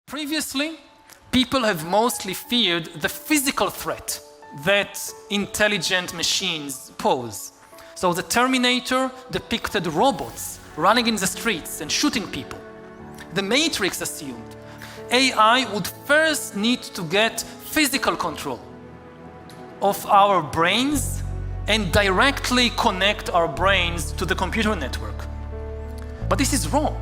Previously, people have mostly feared the physical threat that intelligent machines pose. So the Terminator depicted robots running in the streets and shooting people. The Matrix assumed AI would first need to get physical control of our brains and directly connect our brains to the computer network. But this is wrong.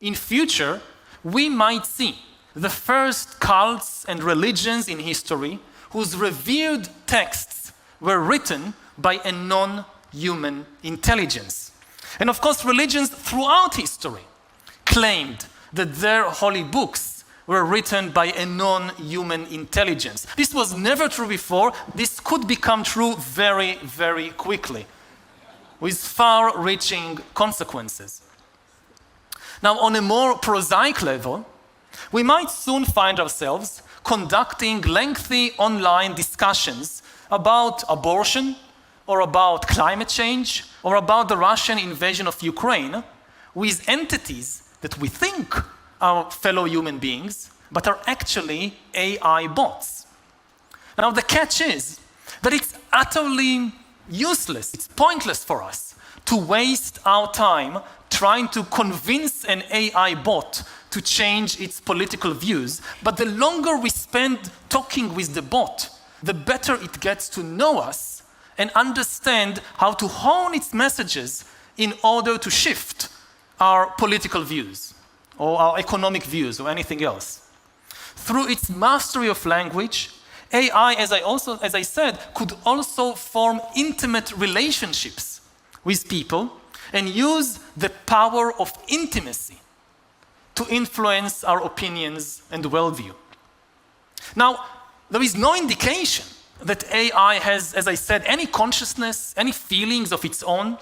In future, we might see the first cults and religions in history whose revered texts were written by a non-human intelligence. And of course, religions throughout history claimed that their holy books were written by a non-human intelligence. This was never true before. This could become true very, very quickly, with far-reaching consequences. Now, on a more prosaic level, we might soon find ourselves conducting lengthy online discussions about abortion, or about climate change, or about the Russian invasion of Ukraine, with entities that we think are fellow human beings, but are actually AI bots. Now, the catch is that it's utterly useless, it's pointless for us to waste our time trying to convince an AI bot to change its political views, but the longer we spend talking with the bot, the better it gets to know us and understand how to hone its messages in order to shift our political views or our economic views or anything else. Through its mastery of language, AI, as I said, could also form intimate relationships with people and use the power of intimacy to influence our opinions and worldview. Now, there is no indication that AI has, as I said, any consciousness, any feelings of its own,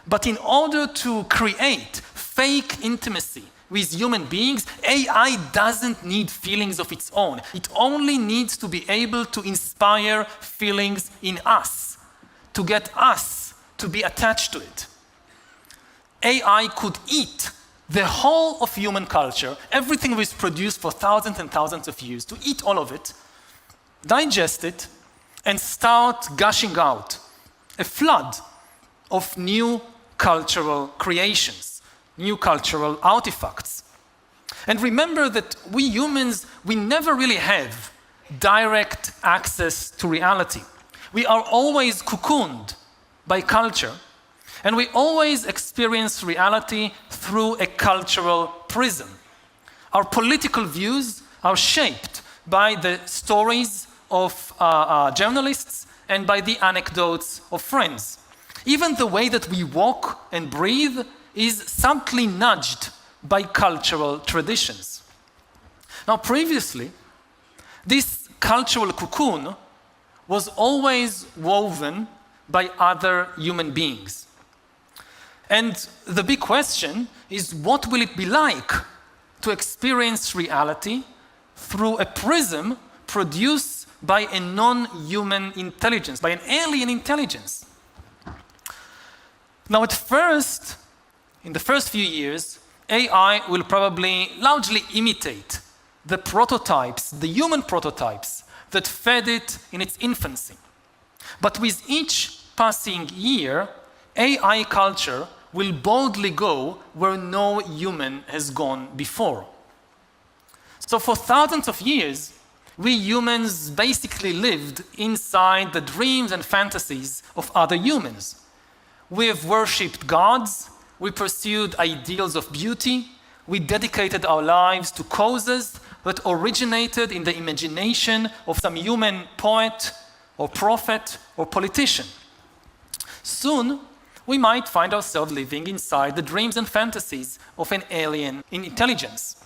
but in order to create fake intimacy with human beings, AI doesn't need feelings of its own. It only needs to be able to inspire feelings in us, to get us to be attached to it. AI could eat the whole of human culture, everything was produced for thousands and thousands of years, to eat all of it, digest it, and start gushing out a flood of new cultural creations, new cultural artifacts. And remember that we humans, we never really have direct access to reality. We are always cocooned by culture, and we always experience reality through a cultural prism. Our political views are shaped by the stories of journalists and by the anecdotes of friends. Even the way that we walk and breathe is subtly nudged by cultural traditions. Now, previously, this cultural cocoon was always woven by other human beings. And the big question is, what will it be like to experience reality through a prism produced by a non-human intelligence, by an alien intelligence? Now, at first, in the first few years, AI will probably largely imitate the prototypes, the human prototypes that fed it in its infancy. But with each passing year, AI culture will boldly go where no human has gone before. So for thousands of years, we humans basically lived inside the dreams and fantasies of other humans. We have worshipped gods, we pursued ideals of beauty, we dedicated our lives to causes that originated in the imagination of some human poet or prophet or politician. Soon, we might find ourselves living inside the dreams and fantasies of an alien intelligence.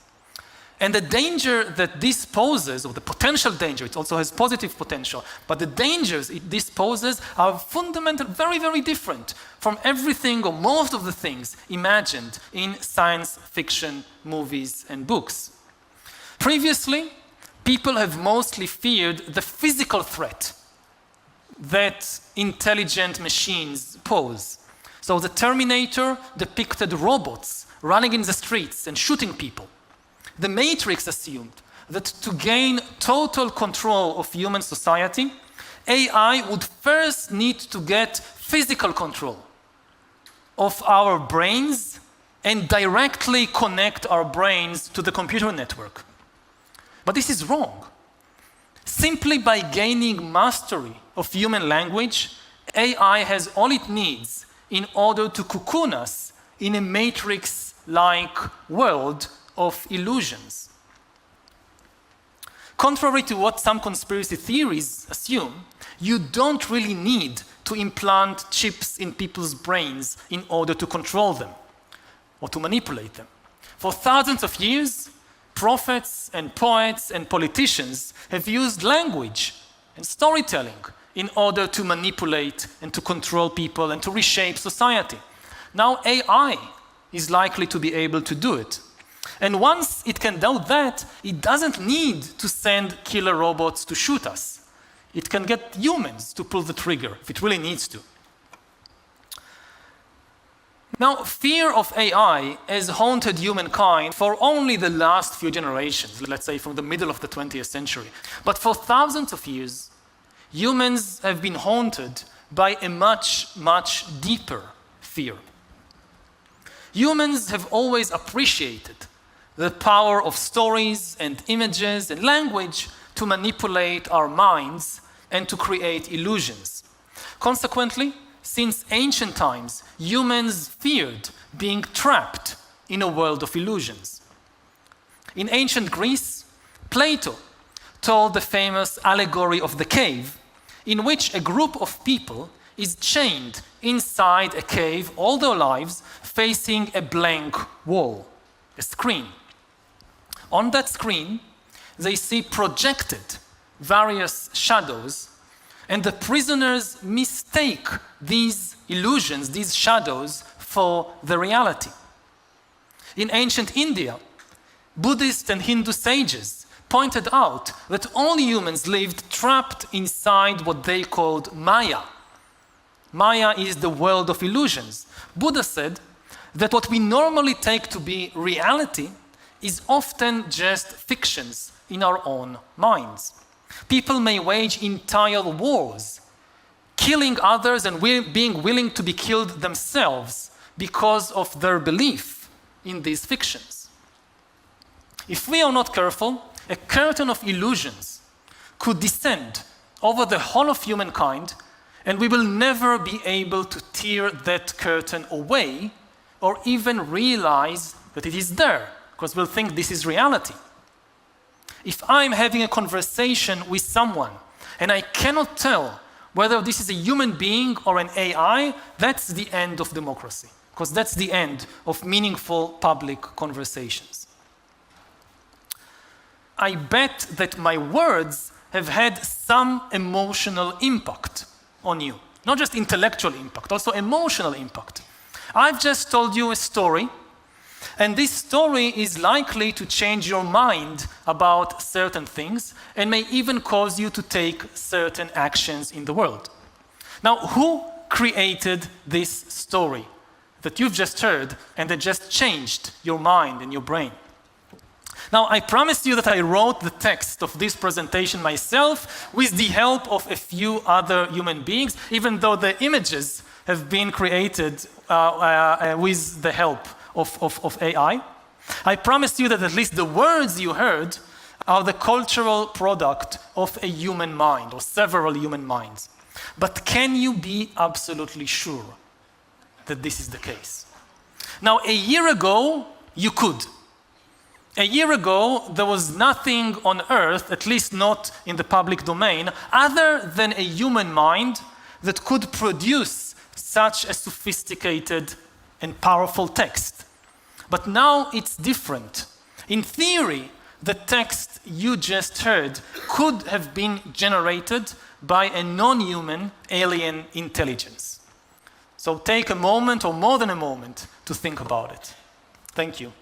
And the danger that this poses, or the potential danger, it also has positive potential, but the dangers this poses are fundamental, very, very different from everything or most of the things imagined in science fiction movies and books. Previously, people have mostly feared the physical threat that intelligent machines pose. So the Terminator depicted robots running in the streets and shooting people. The Matrix assumed that to gain total control of human society, AI would first need to get physical control of our brains and directly connect our brains to the computer network. But this is wrong. Simply by gaining mastery of human language, AI has all it needs in order to cocoon us in a matrix-like world of illusions. Contrary to what some conspiracy theories assume, you don't really need to implant chips in people's brains in order to control them or to manipulate them. For thousands of years, prophets and poets and politicians have used language and storytelling in order to manipulate and to control people and to reshape society. Now AI is likely to be able to do it. And once it can do that, it doesn't need to send killer robots to shoot us. It can get humans to pull the trigger if it really needs to. Now, fear of AI has haunted humankind for only the last few generations, let's say from the middle of the 20th century. But for thousands of years, humans have been haunted by a much, much deeper fear. Humans have always appreciated the power of stories and images and language to manipulate our minds and to create illusions. Consequently, since ancient times, humans feared being trapped in a world of illusions. In ancient Greece, Plato told the famous allegory of the cave, in which a group of people is chained inside a cave all their lives, facing a blank wall, a screen. On that screen, they see projected various shadows, and the prisoners mistake these illusions, these shadows, for the reality. In ancient India, Buddhist and Hindu sages pointed out that all humans lived trapped inside what they called Maya. Maya is the world of illusions. Buddha said that what we normally take to be reality is often just fictions in our own minds. People may wage entire wars, killing others and being willing to be killed themselves because of their belief in these fictions. If we are not careful, a curtain of illusions could descend over the whole of humankind, and we will never be able to tear that curtain away or even realize that it is there, because we'll think this is reality. If I'm having a conversation with someone and I cannot tell whether this is a human being or an AI, that's the end of democracy, because that's the end of meaningful public conversations. I bet that my words have had some emotional impact on you. Not just intellectual impact, also emotional impact. I've just told you a story, and this story is likely to change your mind about certain things and may even cause you to take certain actions in the world. Now, who created this story that you've just heard and that just changed your mind and your brain? Now, I promised you that I wrote the text of this presentation myself with the help of a few other human beings, even though the images have been created with the help of AI. I promised you that at least the words you heard are the cultural product of a human mind or several human minds. But can you be absolutely sure that this is the case? Now, a year ago, you could. A year ago, there was nothing on earth, at least not in the public domain, other than a human mind that could produce such a sophisticated and powerful text. But now it's different. In theory, the text you just heard could have been generated by a non-human alien intelligence. So take a moment or more than a moment to think about it. Thank you.